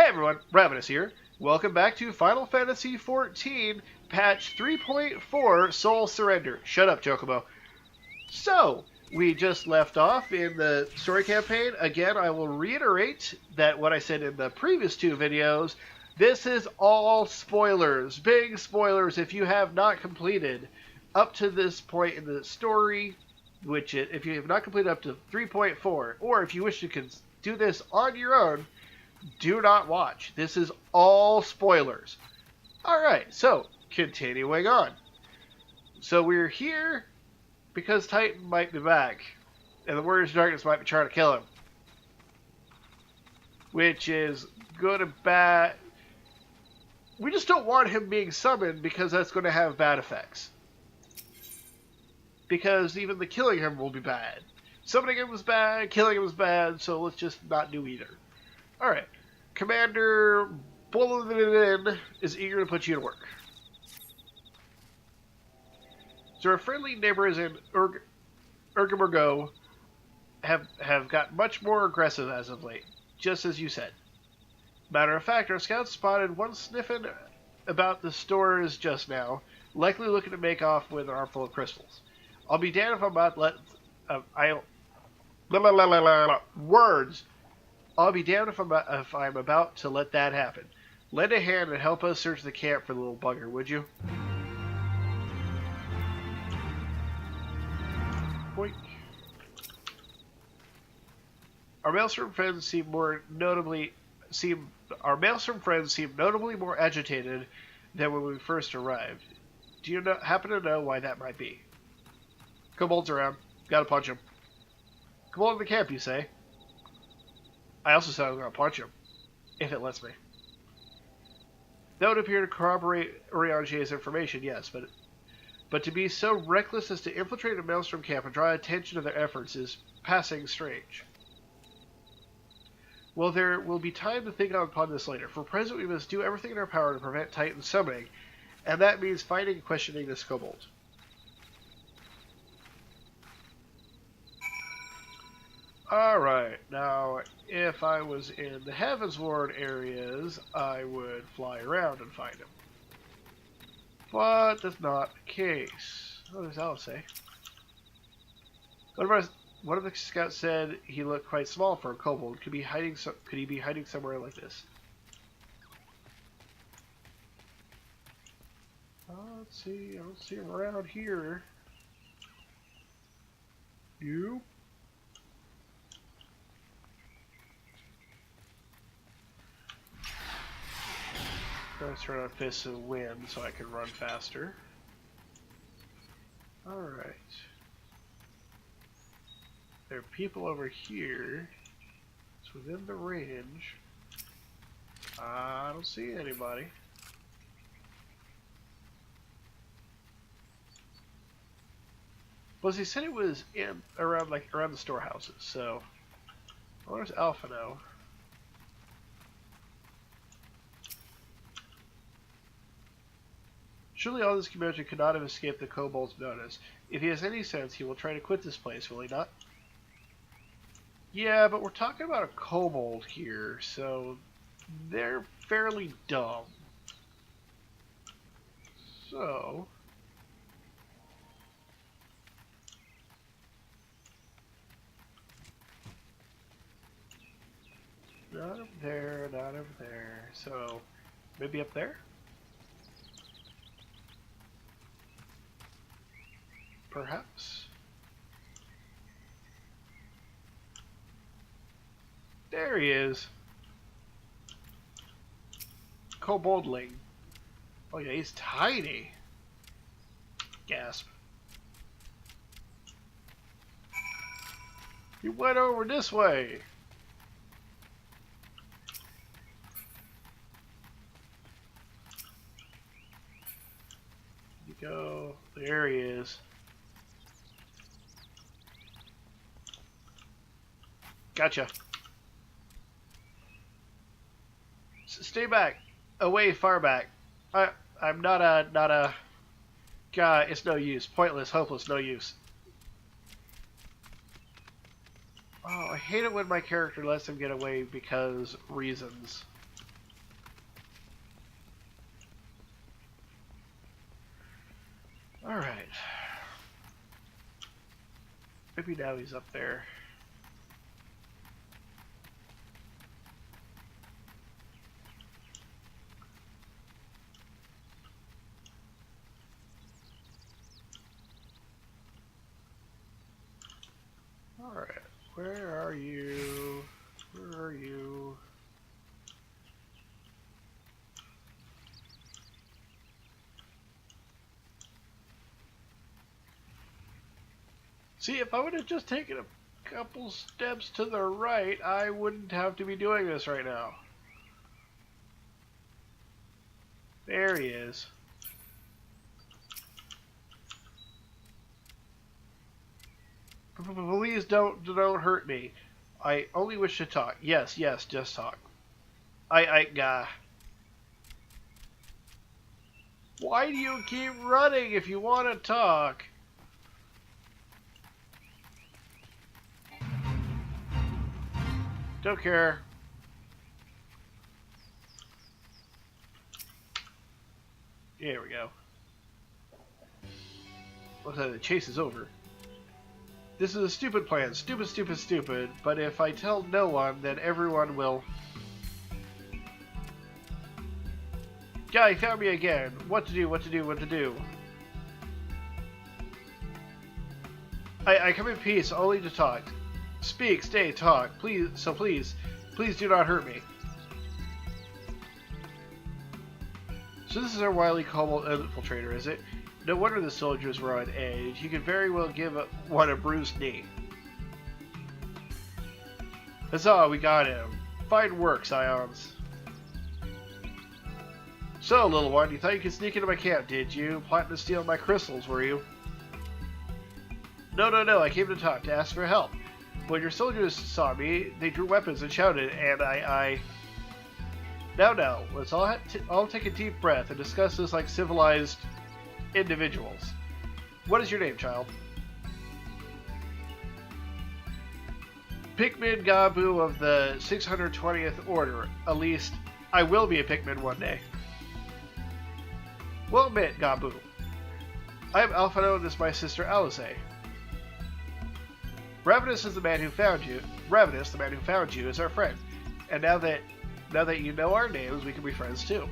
Everyone, Ravinous here. Welcome back to Final Fantasy XIV, patch 3.4, Soul Surrender. Shut up, Chocobo. So, we just left off in the story campaign. Again, I will reiterate that what I said in the previous two videos. This is all spoilers, big spoilers if you have not completed up to this point in the story, if you have not completed up to 3.4, or if you wish to do this on your own, do not watch. This is all spoilers. Alright, so, continuing on. So we're here because Titan might be back, and the Warriors of Darkness might be trying to kill him. Which is good and bad. We just don't want him being summoned because that's going to have bad effects. Because even the killing him will be bad. Summoning him was bad, killing him was bad, so let's just not do either. Alright. Commander Bulletin is eager to put you to work. So our friendly neighbors in Urgamurgo have got much more aggressive as of late, just as you said. Matter of fact, our scouts spotted one sniffing about the stores just now, likely looking to make off with an armful of crystals. I'll be damned if I'm about to let... Words! I'll be damned if I'm about to let that happen. Lend a hand and help us search the camp for the little bugger, would you? Boink. Our Maelstrom friends seem notably more agitated than when we first arrived. Do you happen to know why that might be? Kobolds around. Gotta punch him. Kobold in the camp, you say? I also said I was going to punch him, if it lets me. That would appear to corroborate Oriange's information, yes, but to be so reckless as to infiltrate a Maelstrom camp and draw attention to their efforts is passing strange. Well, there will be time to think upon this later. For present, we must do everything in our power to prevent Titan summoning, and that means finding and questioning this kobold. Alright, now, if I was in the Heavensward areas, I would fly around and find him. But that's not the case. What does Alice say? One of the scouts said he looked quite small for a kobold. Could he be hiding somewhere like this? Let's see, I don't see him around here. You? Let's turn on Fists of Wind so I can run faster. Alright. There are people over here. It's within the range. I don't see anybody. Plus he said it was around the storehouses, so where's Alphino? Surely all this commotion could not have escaped the kobold's notice. If he has any sense, he will try to quit this place, will he not? Yeah, but we're talking about a kobold here, so they're fairly dumb. So... not up there, not over there. So, maybe up there? Perhaps. There he is. Koboldling. Oh yeah, he's tiny. Gasp. He went over this way. You go. There he is. Gotcha. Stay back. Away, far back. I'm not a... God, it's no use. Pointless, hopeless, no use. Oh, I hate it when my character lets him get away because reasons. Alright. Maybe now he's up there. Alright. Where are you? Where are you? See, if I would have just taken a couple steps to the right, I wouldn't have to be doing this right now. There he is. Please don't hurt me. I only wish to talk. Yes, just talk. Why do you keep running if you want to talk? Don't care. There we go. Looks like the chase is over. This is a stupid plan. Stupid. But if I tell no one, then everyone will... Yeah, he found me again. What to do? I come in peace, only to talk. Speak, stay, talk. Please do not hurt me. So this is our wily cobalt infiltrator, is it? No wonder the soldiers were on edge. He could very well give one a bruised knee. Huzzah, we got him. Fine work, Scions. So, little one, you thought you could sneak into my camp, did you? Plotting to steal my crystals, were you? No, I came to talk, to ask for help. When your soldiers saw me, they drew weapons and shouted, and I... Now, let's all take a deep breath and discuss this like civilized individuals. What is your name, child? Pikmin Gabu of the 620th Order. At least, I will be a Pikmin one day. Well met, Gabu. I am Alphino and this is my sister Alize. Ravinous is the man who found you. Ravinous, the man who found you, is our friend. And now that you know our names, we can be friends too.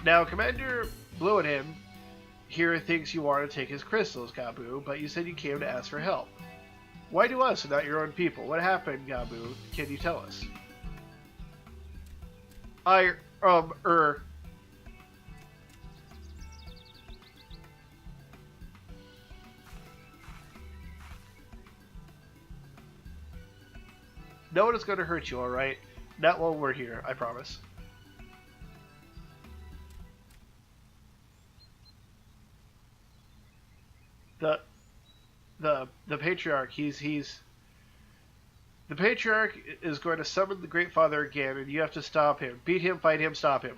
Now, Commander Bluenham here thinks you want to take his crystals, Gabu, but you said you came to ask for help. Why to us and not your own people? What happened, Gabu? Can you tell us? No one is going to hurt you, alright? Not while we're here, I promise. The Patriarch, the Patriarch is going to summon the Great Father again, and you have to stop him. Beat him, fight him, stop him.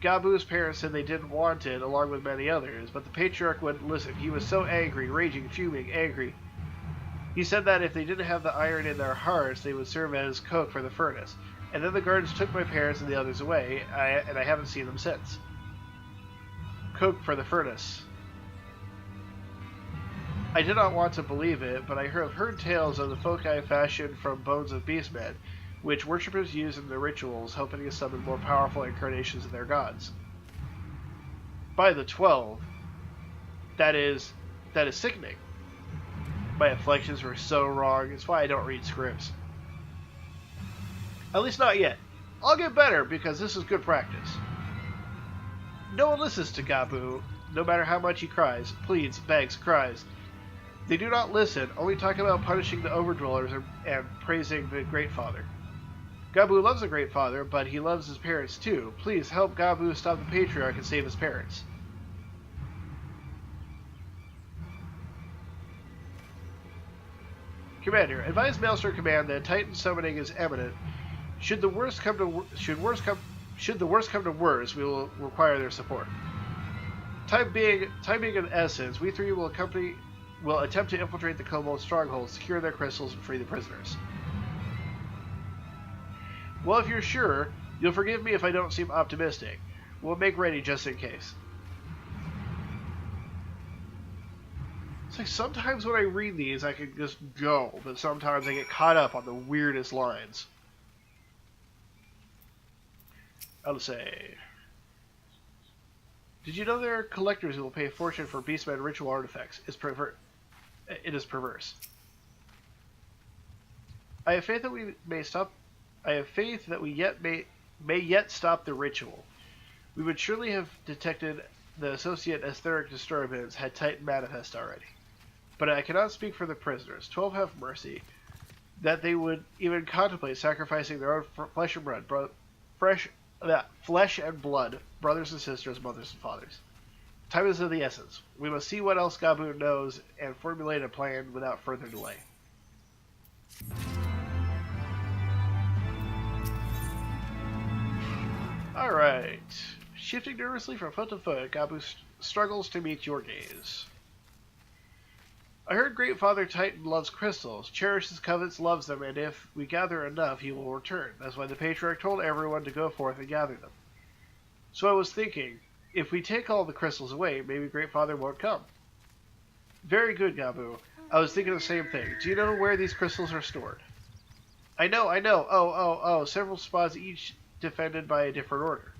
Gabu's parents said they didn't want it, along with many others, but the Patriarch wouldn't listen. He was so angry, raging, fuming, angry. He said that if they didn't have the iron in their hearts, they would serve as coke for the furnace. And then the guards took my parents and the others away, and I haven't seen them since. Coke for the furnace. I did not want to believe it, but I have heard tales of the foci fashioned from bones of beastmen, which worshippers use in their rituals, hoping to summon more powerful incarnations of their gods. By the 12, that is sickening. My inflections were so wrong. It's why I don't read scripts. At least not yet. I'll get better because this is good practice. No one listens to Gabu, no matter how much he cries, pleads, begs, cries. They do not listen, only talk about punishing the overdwellers and praising the Great Father. Gabu loves the Great Father, but he loves his parents too. Please help Gabu stop the Patriarch and save his parents. Commander, advise Maelstrom Command that Titan summoning is imminent. Should the worst come to worst, we will require their support. Time being of essence, we three will attempt to infiltrate the Cobalt stronghold, secure their crystals, and free the prisoners. Well, if you're sure, you'll forgive me if I don't seem optimistic. We'll make ready just in case. It's like sometimes when I read these, I can just go, but sometimes I get caught up on the weirdest lines. I'll say... Did you know there are collectors who will pay a fortune for Beastman ritual artifacts? It is perverse. I have faith that we may stop. I have faith that we may yet stop the ritual. We would surely have detected the associate etheric disturbance had Titan manifest already. But I cannot speak for the prisoners. 12 have mercy that they would even contemplate sacrificing their own flesh and blood, flesh and blood, brothers and sisters, mothers and fathers. Time is of the essence. We must see what else Gabu knows and formulate a plan without further delay. Alright. Shifting nervously from foot to foot, Gabu struggles to meet your gaze. I heard Great Father Titan loves crystals, cherishes, covets, loves them, and if we gather enough, he will return. That's why the Patriarch told everyone to go forth and gather them. So I was thinking, if we take all the crystals away, maybe Great Father won't come. Very good, Gabu. I was thinking the same thing. Do you know where these crystals are stored? I know. Oh. Several spots, each defended by a different order.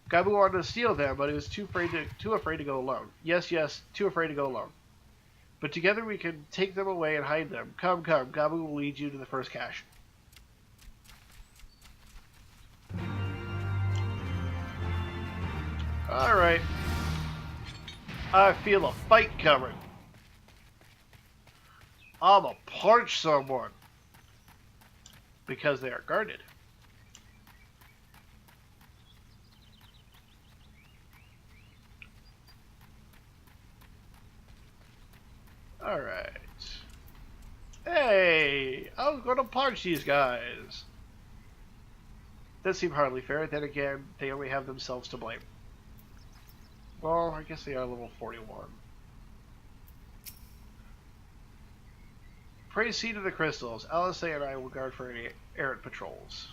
Gabu wanted to steal them, but he was too afraid to go alone. Yes, too afraid to go alone. But together we can take them away and hide them. Come. Gabu will lead you to the first cache. Alright. I feel a fight coming. I'ma punch someone. Because they are guarded. Alright. Hey! I was gonna punch these guys. That seemed hardly fair. Then again, they only have themselves to blame. Well, I guess they are level 41. Praise seed of the crystals. Alice and I will guard for any errant patrols.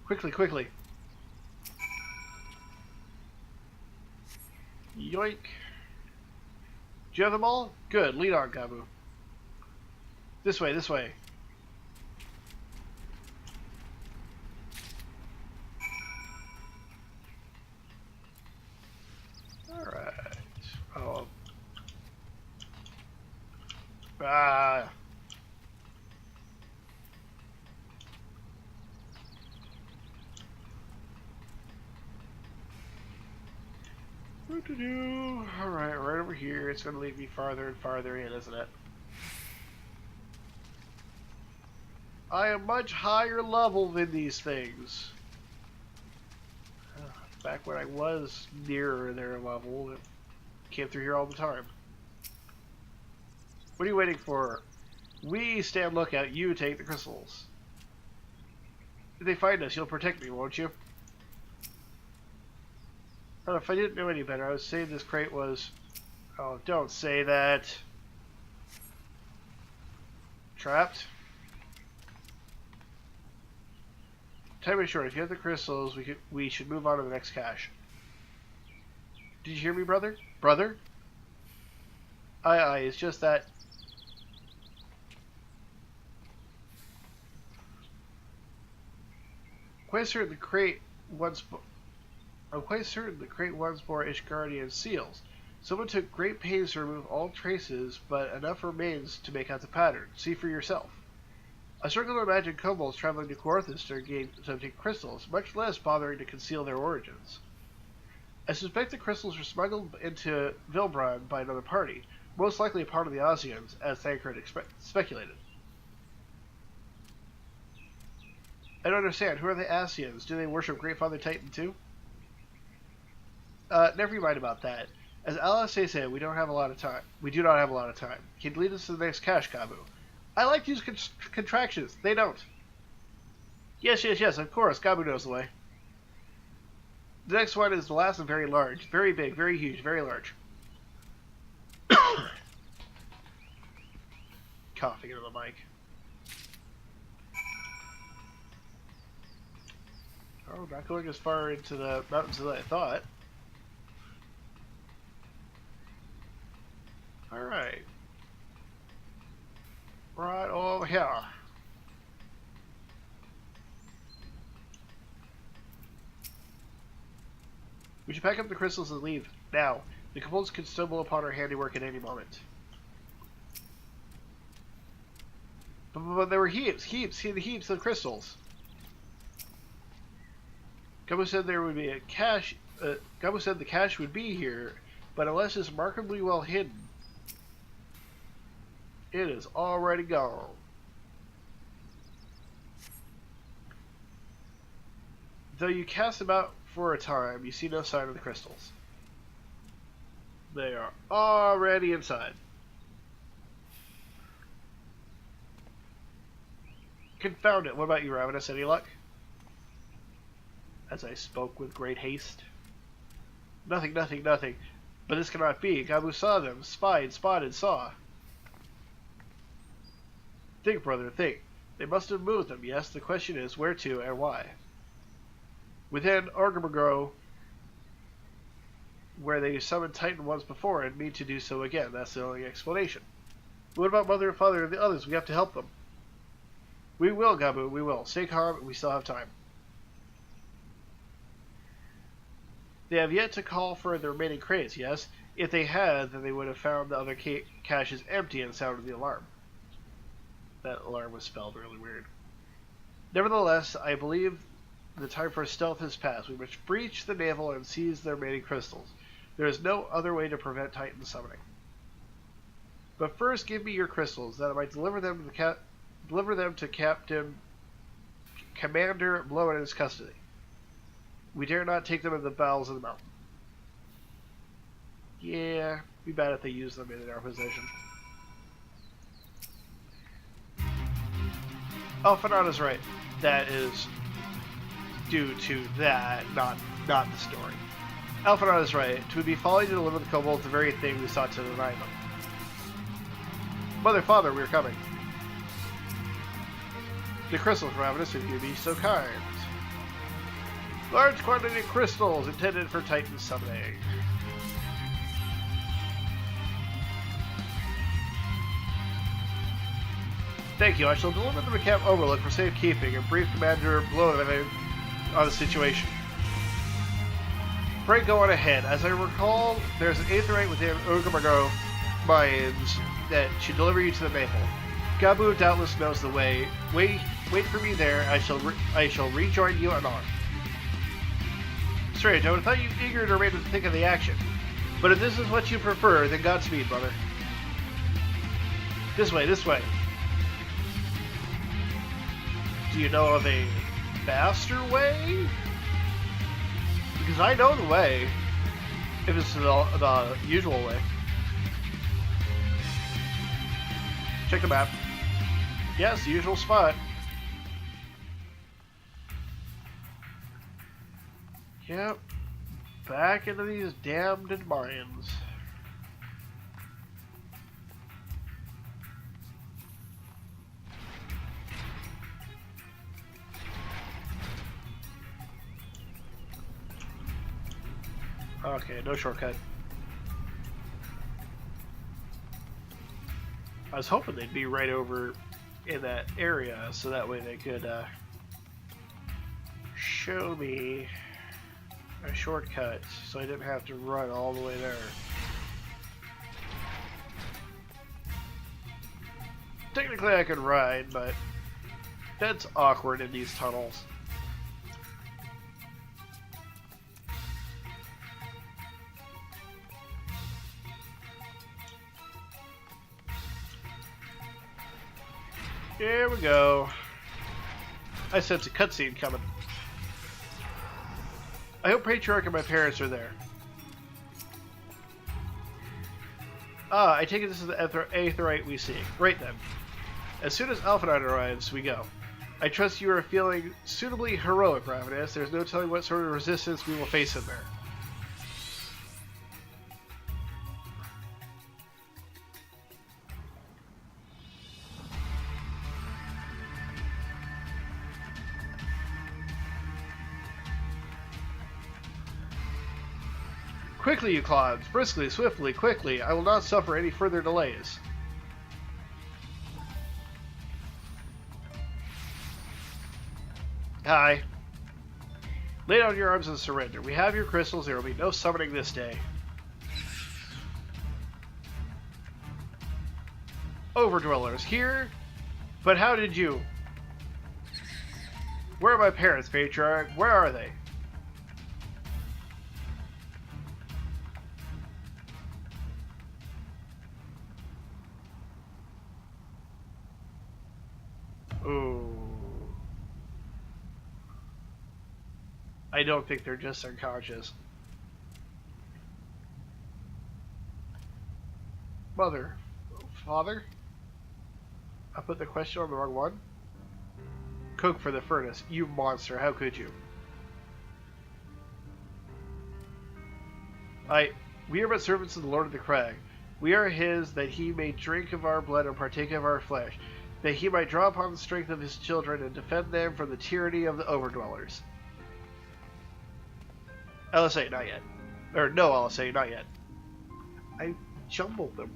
Quickly. Yoink. Do you have them all? Good. Lead on, Gabu. This way. Alright. Oh. Ah. Alright, right over here. It's going to lead me farther and farther in, isn't it? I am much higher level than these things. Back when I was nearer their level, it came through here all the time. What are you waiting for? We stand lookout, you take the crystals. If they find us, you'll protect me, won't you? If I didn't know any better, I would say this crate was... Oh, don't say that. Trapped? Time is short. If you have the crystals, we should move on to the next cache. Did you hear me, brother? Brother? Aye, it's just that... Quite certain the crate once... I'm quite certain the crate once bore Ishgardian seals. Someone took great pains to remove all traces, but enough remains to make out the pattern. See for yourself. I struggle to imagine kobolds traveling to Quarthus to obtain crystals, much less bothering to conceal their origins. I suspect the crystals were smuggled into Vilbron by another party, most likely a part of the Ossians, as Thancred speculated. I don't understand. Who are the Asians? Do they worship Great Father Titan too? Never mind about that. As Alice said, we don't have a lot of time. We do not have a lot of time. Can you lead us to the next cache, Gabu? I like to use contractions. They don't. Yes, of course. Gabu knows the way. The next one is the last and very large. Very big, very huge, very large. Coughing into the mic. Oh, not going as far into the mountains as I thought. Alright. Right over here. We should pack up the crystals and leave. Now. The kobolds could stumble upon our handiwork at any moment. But there were heaps of crystals. Gumbo said there would be a cache. Gumbo said the cache would be here, but unless it's remarkably well hidden, it is already gone. Though you cast about for a time, you see no sign of the crystals. They are already inside. Confound it. What about you, Ravinous? Any luck? As I spoke with great haste. Nothing. But this cannot be. Gabu saw them. Spied, spotted, saw. Think, brother, think. They must have moved them, yes. The question is, where to and why? Within Orgrimmar, where they summoned Titan once before and mean to do so again. That's the only explanation. What about Mother and Father and the others? We have to help them. We will, Gabu, we will. Stay calm, we still have time. They have yet to call for the remaining crates, yes? If they had, then they would have found the other caches empty and sounded the alarm. That alarm was spelled really weird. Nevertheless, I believe the time for stealth has passed. We must breach the navel and seize the remaining crystals. There is no other way to prevent Titan summoning. But first, give me your crystals, that I might deliver them to Captain Commander Blow in his custody. We dare not take them in the bowels of the mountain. Yeah, be bad if they use them in our possession. Alphanon is right. That is due to that, not the story. Alphanon is right. It would be folly to deliver the kobolds the very thing we sought to deny them. Mother, Father, we are coming. The crystals, Ravinous, if you be so kind. Large quantity of crystals intended for Titan summoning. Thank you. I shall deliver them to Camp Overlook for safekeeping and brief Commander Blow on the situation. Pray go on ahead. As I recall, there's an aetheryte within Orgrimmar mines that should deliver you to the Maple. Gabu doubtless knows the way. Wait for me there. I shall rejoin you anon. Strange, I would have thought you eager to remain to think of the action. But if this is what you prefer, then Godspeed, brother. This way, this way. Do you know of a faster way? Because I know the way. If it's the usual way. Check the map. Yes, the usual spot. Yep. Back into these damned mines. Okay, no shortcut. I was hoping they'd be right over in that area, so that way they could show me a shortcut, so I didn't have to run all the way there. Technically I could ride, but that's awkward in these tunnels. Here we go. I sense a cutscene coming. I hope Patriarch and my parents are there. Ah, I take it this is the aetheryte we seek. Right then. As soon as Alphanon arrives, we go. I trust you are feeling suitably heroic, Ravinous. There's no telling what sort of resistance we will face in there. Quickly, you clods! Briskly, swiftly, quickly! I will not suffer any further delays. Hi. Lay down your arms and surrender. We have your crystals. There will be no summoning this day. Overdwellers here? But how did you... Where are my parents, Patriarch? Where are they? Ooh. I don't think they're just unconscious. Mother. Father? I put the question on the wrong one? Cook for the furnace. You monster. How could you? We are but servants of the Lord of the Crag. We are his, that he may drink of our blood and partake of our flesh, that he might draw upon the strength of his children and defend them from the tyranny of the overdwellers. LSA, not yet. Or no LSA, not yet. I jumbled them.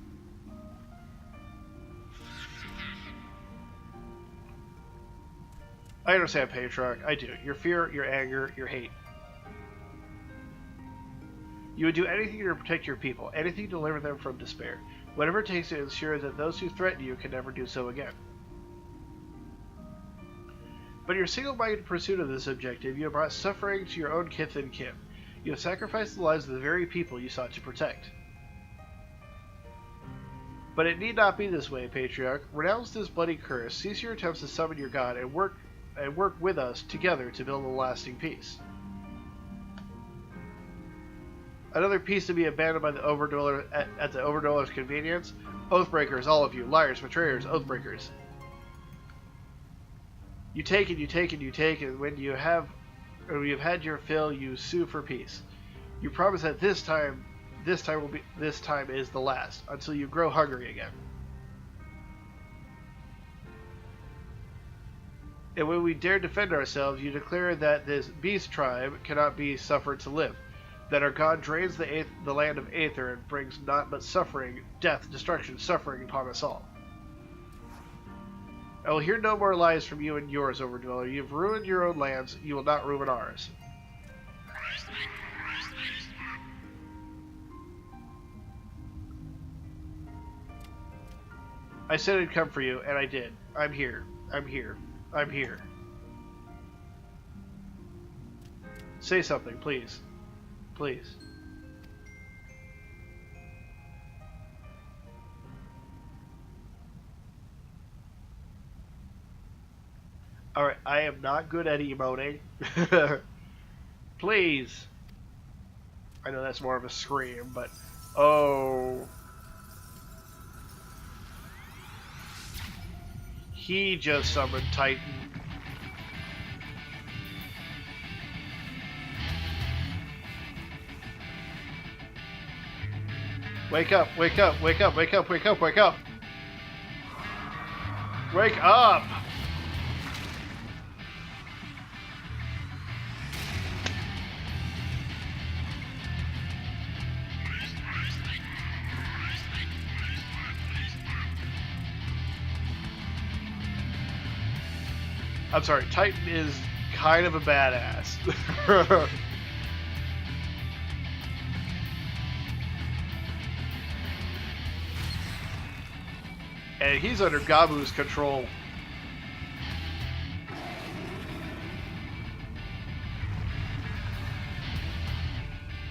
I understand, Patriarch. I do. Your fear, your anger, your hate. You would do anything to protect your people, anything to deliver them from despair. Whatever it takes to ensure that those who threaten you can never do so again. But in your single-minded pursuit of this objective, you have brought suffering to your own kith and kin. You have sacrificed the lives of the very people you sought to protect. But it need not be this way, Patriarch. Renounce this bloody curse, cease your attempts to summon your god, and work with us together to build a lasting peace. Another peace to be abandoned by the overdweller at the overdweller's convenience? Oathbreakers, all of you. Liars, betrayers, oathbreakers. You take and you take and you take, and when you have had your fill, you sue for peace. You promise that this time is the last, until you grow hungry again. And when we dare defend ourselves, you declare that this beast tribe cannot be suffered to live, that our god drains the land of Aether and brings naught but suffering, death, destruction, suffering upon us all. I will hear no more lies from you and yours, Overdweller. You have ruined your own lands, you will not ruin ours. I said I'd come for you, and I did. I'm here. I'm here. I'm here. Say something, please. Please. Alright, I am not good at emoting. Please. I know that's more of a scream, but... Oh... He just summoned Titan. Wake up, wake up, wake up, wake up, wake up, wake up! Wake up! I'm sorry, Titan is kind of a badass. And he's under Gabu's control.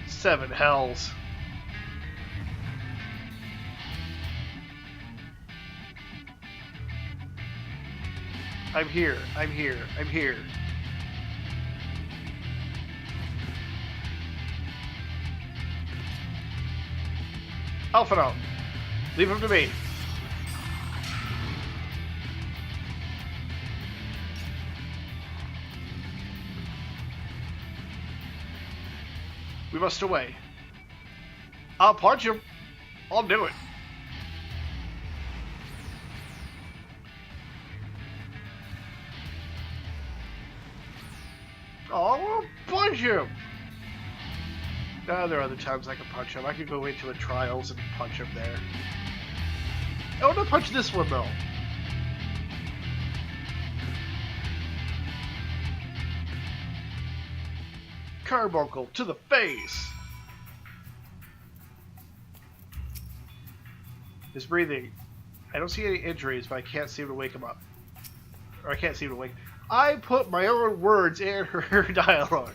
Seven hells. I'm here, I'm here, I'm here. Alphano, leave him to me. We must away. I'll punch him. I'll do it. Oh, I'll punch him. There are other times I can punch him. I could go into a trials and punch him there. I want to punch this one though. Carbuncle to the face. His breathing. I don't see any injuries, but I can't seem to wake him up. Or I can't seem to wake. I put my own words in her dialogue.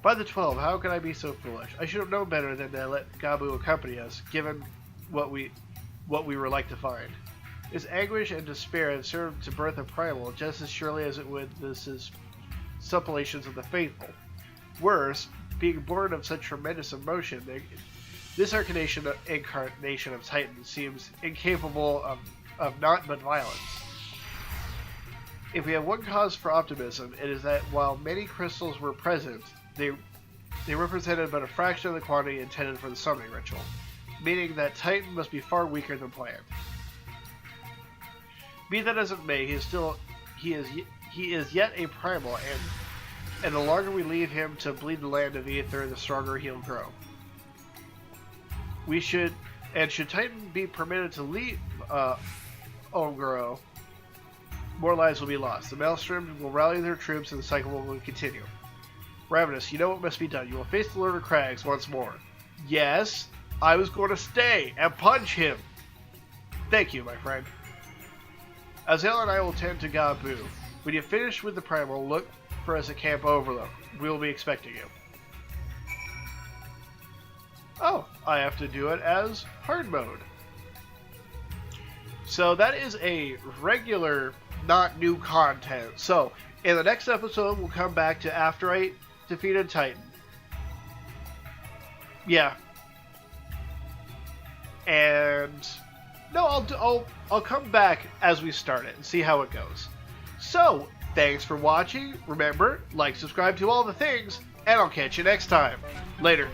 By the 12, how could I be so foolish? I should have known better than to let Gabu accompany us, given what we were like to find. His anguish and despair had served to birth a primal just as surely as it would his supplications of the faithful. Worse, being born of such tremendous emotion, this incarnation of Titan seems incapable of naught but violence. If we have one cause for optimism, it is that while many crystals were present, they represented but a fraction of the quantity intended for the summoning ritual, meaning that Titan must be far weaker than planned. Be that as it may, he is yet a primal, and the longer we leave him to bleed the land of Ether, the stronger he'll grow. Should Titan be permitted to leave Ongoro, more lives will be lost. The Maelstrom will rally their troops and the cycle will continue. Ravinous, you know what must be done. You will face the Lord of Crags once more. Yes, I was going to stay and punch him. Thank you, my friend. Azel and I will tend to Gabu. When you finish with the primal, look for us at Camp Overlook. We will be expecting you. Oh, I have to do it as hard mode. So that is a regular, not new content. So, in the next episode, we'll come back to after I defeated Titan. Yeah. And no, I'll come back as we start it and see how it goes. So, thanks for watching. Remember, like, subscribe to all the things, and I'll catch you next time. Later.